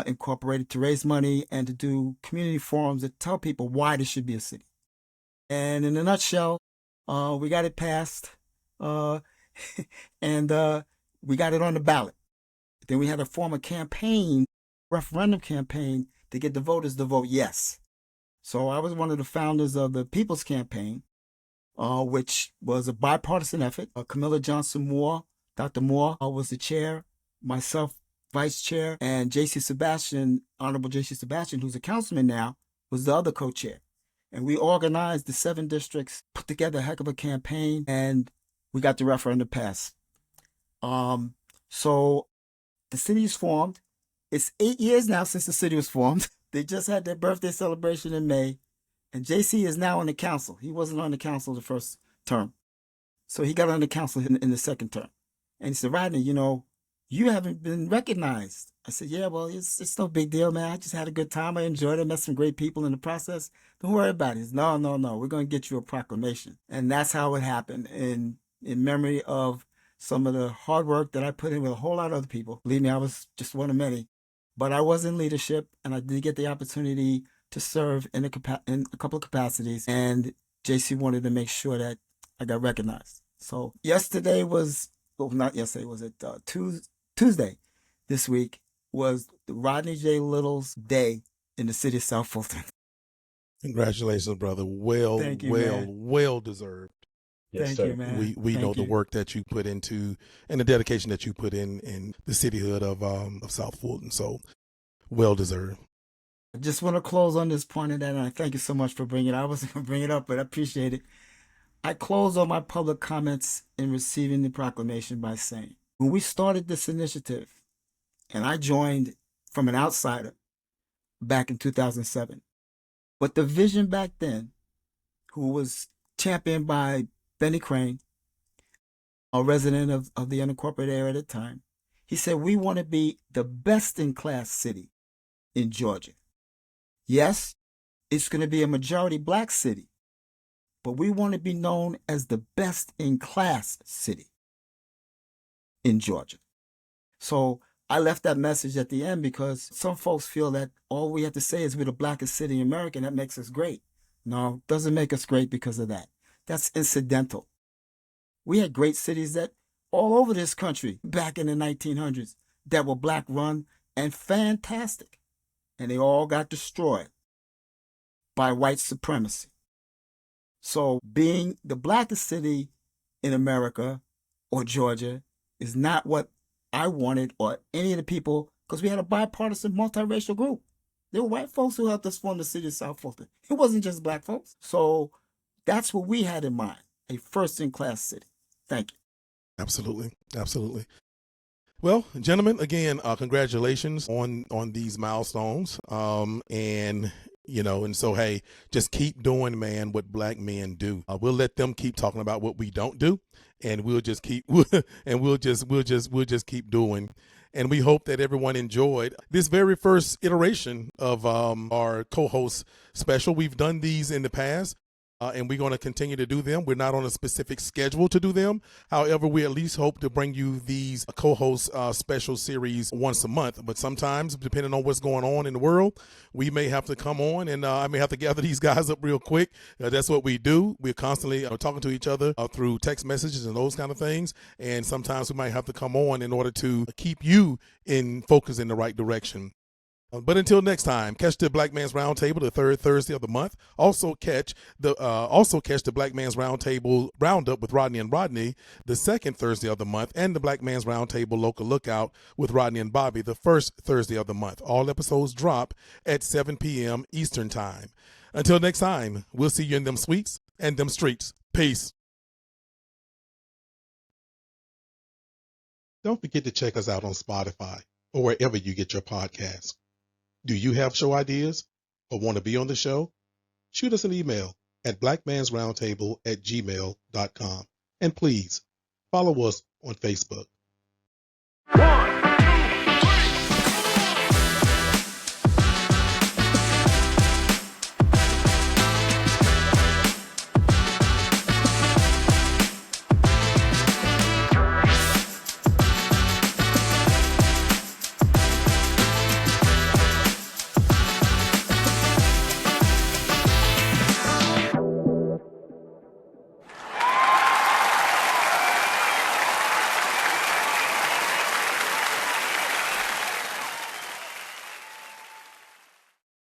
Incorporated to raise money and to do community forums that tell people why this should be a city. And in a nutshell, we got it passed, and we got it on the ballot. Then we had to form a campaign, referendum campaign, to get the voters to vote yes. So I was one of the founders of the People's Campaign, which was a bipartisan effort. Camilla Johnson Moore, Dr. Moore, was the chair, myself, vice chair, and J.C. Sebastian, Honorable J.C. Sebastian, who's a councilman now, was the other co-chair. And we organized the 7 districts, put together a heck of a campaign, and we got the referendum passed. So the city is formed. It's 8 years now since the city was formed. They just had their birthday celebration in May, and JC is now on the council. He wasn't on the council the first term. So he got on the council in the second term. And he said, Rodney, you haven't been recognized. I said, yeah, well, it's no big deal, man. I just had a good time. I enjoyed it. Met some great people in the process. Don't worry about it. No, no, no. We're going to get you a proclamation. And that's how it happened. In memory of some of the hard work that I put in with a whole lot of other people. Believe me, I was just one of many. But I was in leadership, and I did get the opportunity to serve in a couple of capacities. And JC wanted to make sure that I got recognized. So yesterday was, well, not yesterday, was it Tuesday this week was Rodney J. Little's day in the city of South Fulton. Congratulations, brother. Well, Thank you, well, man. well deserved. Yes, Thank sir. you, man. We Thank know the you. work that you put into and the dedication that you put in the cityhood of South Fulton. So well deserved. I just want to close on this point of that, and I thank you so much for bringing it. I wasn't going to bring it up, but I appreciate it. I close on my public comments in receiving the proclamation by saying, when we started this initiative, and I joined from an outsider back in 2007, but the vision back then, who was championed by Benny Crane, a resident of the unincorporated area at the time, he said, we want to be the best in class city in Georgia. Yes, it's going to be a majority black city, but we want to be known as the best in class city in Georgia. So I left that message at the end because some folks feel that all we have to say is we're the blackest city in America and that makes us great. No, it doesn't make us great because of that. That's incidental. We had great cities that all over this country back in the 1900s that were black run and fantastic. And they all got destroyed by white supremacy. So being the blackest city in America or Georgia is not what I wanted or any of the people, because we had a bipartisan multiracial group. There were white folks who helped us form the city of South Fulton. It wasn't just black folks. So that's what we had in mind, a first-in-class city. Thank you. Absolutely. Absolutely. Well, gentlemen, again, congratulations on these milestones. And so, hey, just keep doing, man, what black men do. We'll let them keep talking about what we don't do, and we'll just keep we'll just keep doing. And we hope that everyone enjoyed this very first iteration of our co-host special. We've done these in the past. And we're going to continue to do them. We're not on a specific schedule to do them. However, we at least hope to bring you these co-host special series once a month. But sometimes, depending on what's going on in the world, we may have to come on and I may have to gather these guys up real quick. That's what we do. We're constantly talking to each other through text messages and those kind of things. And sometimes we might have to come on in order to keep you in focus in the right direction. But until next time, catch the Black Man's Roundtable the third Thursday of the month. Also catch the Black Man's Roundtable Roundup with Rodney and Rodney the second Thursday of the month, and the Black Man's Roundtable Local Lookout with Rodney and Bobby the first Thursday of the month. All episodes drop at 7 p.m. Eastern Time. Until next time, we'll see you in them suites and them streets. Peace. Don't forget to check us out on Spotify or wherever you get your podcasts. Do you have show ideas or want to be on the show? Shoot us an email at blackmansroundtable@gmail.com. And please follow us on Facebook. 1,